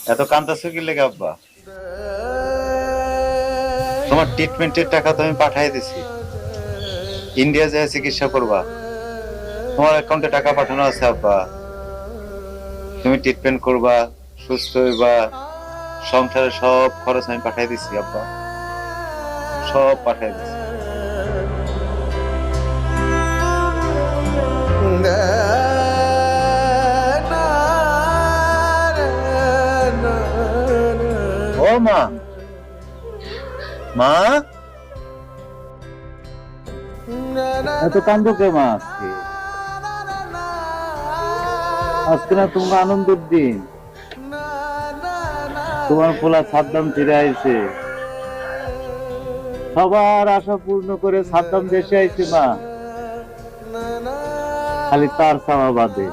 এত কান্দাছো কি লেগে আব্বা? তোমার ট্রিটমেন্টের টাকা তো আমি পাঠাই দিছি। ইন্ডিয়া যায় চিকিৎসা করবা। তোমার অ্যাকাউন্টে টাকা পাঠানো আছে আব্বা। তুমি ট্রিটমেন্ট করবা, সুস্থ হইবা, সংসারের সব খরচ আমি পাঠাই দিছি আব্বা। সব পাঠাই দিছি। ও মা, মা, এত কান্দো কে মা? আজকে আজকে না তোমার আনন্দের দিন। তোমার পোলা সাদ্দাম ফিরে আইছে। সবার আশা পূর্ণ করে সাদ্দাম দেশে আইছে মা, খালি তার চাওয়া বাদে।